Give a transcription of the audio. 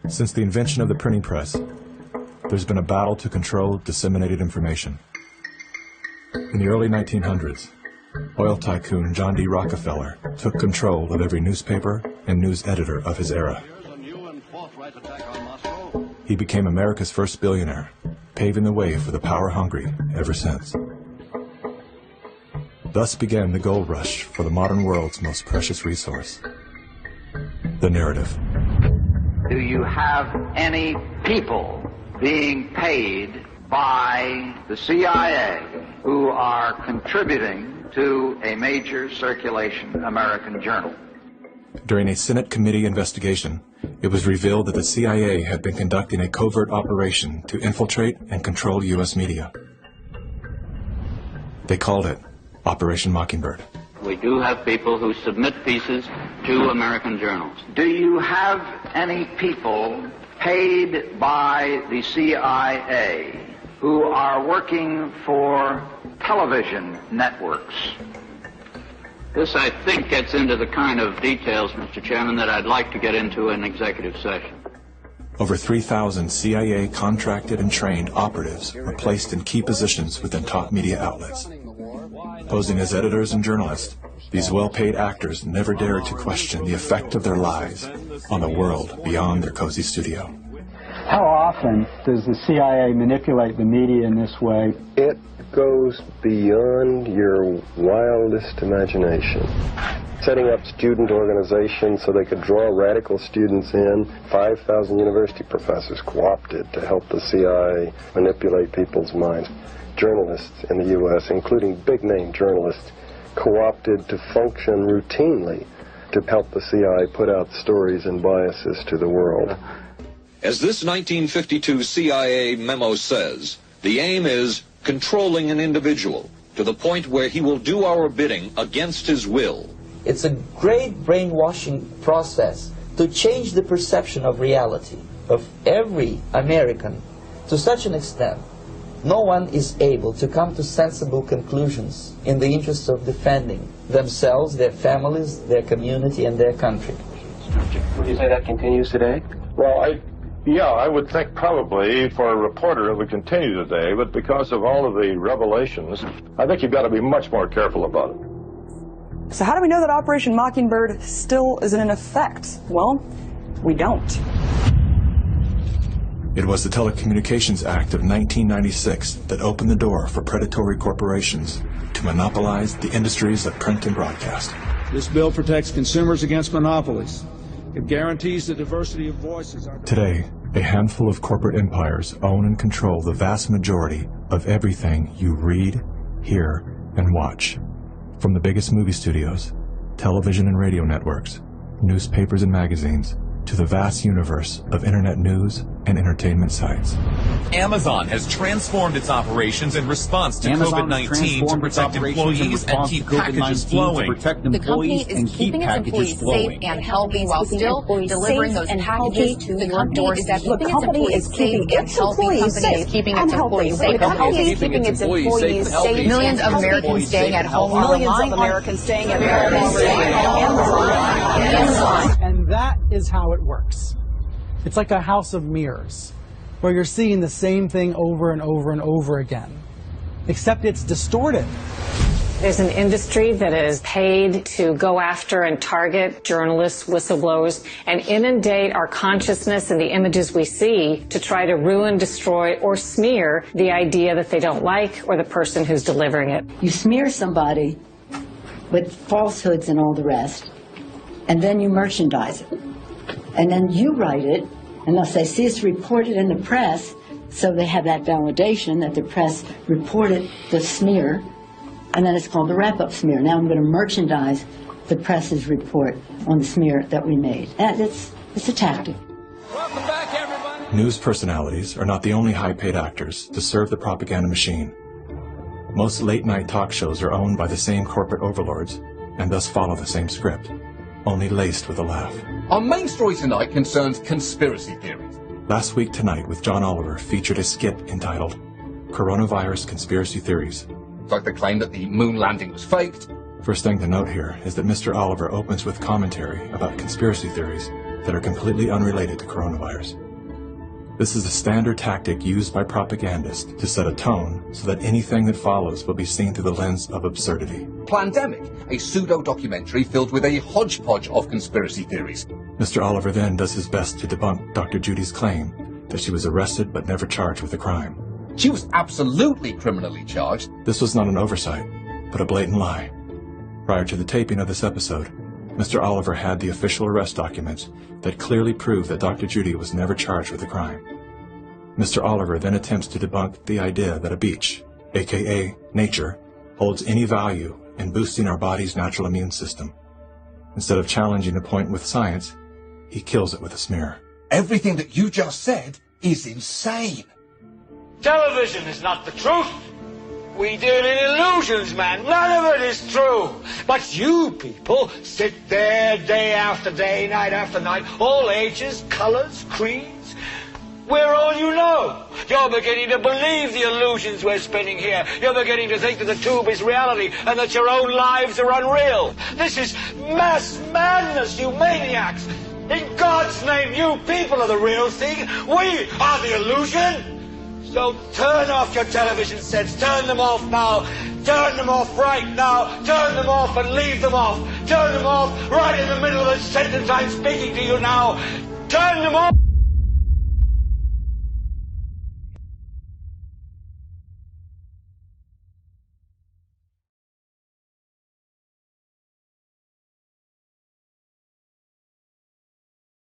Since the invention of the printing press, there's been a battle to control disseminated information. In the early 1900s, oil tycoon John D. Rockefeller took control of every newspaper and news editor of his era. He became America's first billionaire, paving the way for the power-hungry ever since. Thus began the gold rush for the modern world's most precious resource, the narrative. Do you have any people being paid by the CIA who are contributing to a major circulation American journal? During a Senate committee investigation, it was revealed that the CIA had been conducting a covert operation to infiltrate and control U.S. media. They called it Operation Mockingbird. We do have people who submit pieces to American journals. Do you have any people paid by the CIA who are working for television networks? This, I think, gets into the kind of details, Mr. Chairman, that I'd like to get into in executive session. Over 3,000 CIA contracted and trained operatives were placed in key positions within top media outlets. Posing as editors and journalists, these well-paid actors never dared to question the effect of their lives on the world beyond their cozy studio. How often does the CIA manipulate the media in this way? It goes beyond your wildest imagination. Setting up student organizations so they could draw radical students in. 5,000 university professors co-opted to help the CIA manipulate people's minds. Journalists in the U.S., including big-name journalists, co-opted to function routinely to help the CIA put out stories and biases to the world. As this 1952 CIA memo says, the aim is controlling an individual to the point where he will do our bidding against his will. It's a great brainwashing process to change the perception of reality of every American to such an extent no one is able to come to sensible conclusions in the interest of defending themselves, their families, their community, and their country. Would you say that continues today? Well, I would think probably for a reporter it would continue today, but because of all of the revelations, I think you've got to be much more careful about it. So how do we know that Operation Mockingbird still isn't in effect? Well, we don't. It was the Telecommunications Act of 1996 that opened the door for predatory corporations to monopolize the industries of print and broadcast. This bill protects consumers against monopolies. It guarantees the diversity of voices. Today, a handful of corporate empires own and control the vast majority of everything you read, hear, and watch. From the biggest movie studios, television and radio networks, newspapers and magazines, to the vast universe of internet news and entertainment sites. Amazon has transformed its operations in response to COVID-19 to protect employees and keep packages flowing. The company is keeping its employees safe and healthy while still delivering those packages to your doorstep. The company is keeping its employees safe. The company is keeping its employees safe. Millions of Americans staying at home are relying on Americans staying at home. And that is how it works. It's like a house of mirrors, where you're seeing the same thing over and over and over again, except it's distorted. There's an industry that is paid to go after and target journalists, whistleblowers, and inundate our consciousness and the images we see to try to ruin, destroy, or smear the idea that they don't like or the person who's delivering it. You smear somebody with falsehoods and all the rest, and then you merchandise it. And then you write it, and they'll say, see, it's reported in the press, so they have that validation that the press reported the smear, and then it's called the wrap-up smear. Now I'm going to merchandise the press's report on the smear that we made. And it's a tactic. Welcome back, everybody. News personalities are not the only high-paid actors to serve the propaganda machine. Most late-night talk shows are owned by the same corporate overlords, and thus follow the same script, only laced with a laugh. Our main story tonight concerns conspiracy theories. Last Week Tonight with John Oliver featured a skit entitled Coronavirus Conspiracy Theories. Like the claim that the moon landing was faked. First thing to note here is that Mr. Oliver opens with commentary about conspiracy theories that are completely unrelated to coronavirus. This is a standard tactic used by propagandists to set a tone so that anything that follows will be seen through the lens of absurdity. Plandemic, a pseudo-documentary filled with a hodgepodge of conspiracy theories. Mr. Oliver then does his best to debunk Dr. Judy's claim that she was arrested but never charged with a crime. She was absolutely criminally charged. This was not an oversight, but a blatant lie. Prior to the taping of this episode, Mr. Oliver had the official arrest documents that clearly prove that Dr. Judy was never charged with a crime. Mr. Oliver then attempts to debunk the idea that a beach, aka nature, holds any value in boosting our body's natural immune system. Instead of challenging the point with science, he kills it with a smear. Everything that you just said is insane. Television is not the truth. We deal in illusions, man. None of it is true. But you people sit there day after day, night after night, all ages, colors, creeds. We're all you know. You're beginning to believe the illusions we're spinning here. You're beginning to think that the tube is reality and that your own lives are unreal. This is mass madness, you maniacs. In God's name, you people are the real thing. We are the illusion. So turn off your television sets. Turn them off now. Turn them off right now. Turn them off and leave them off. Turn them off right in the middle of the sentence I'm speaking to you now. Turn them off.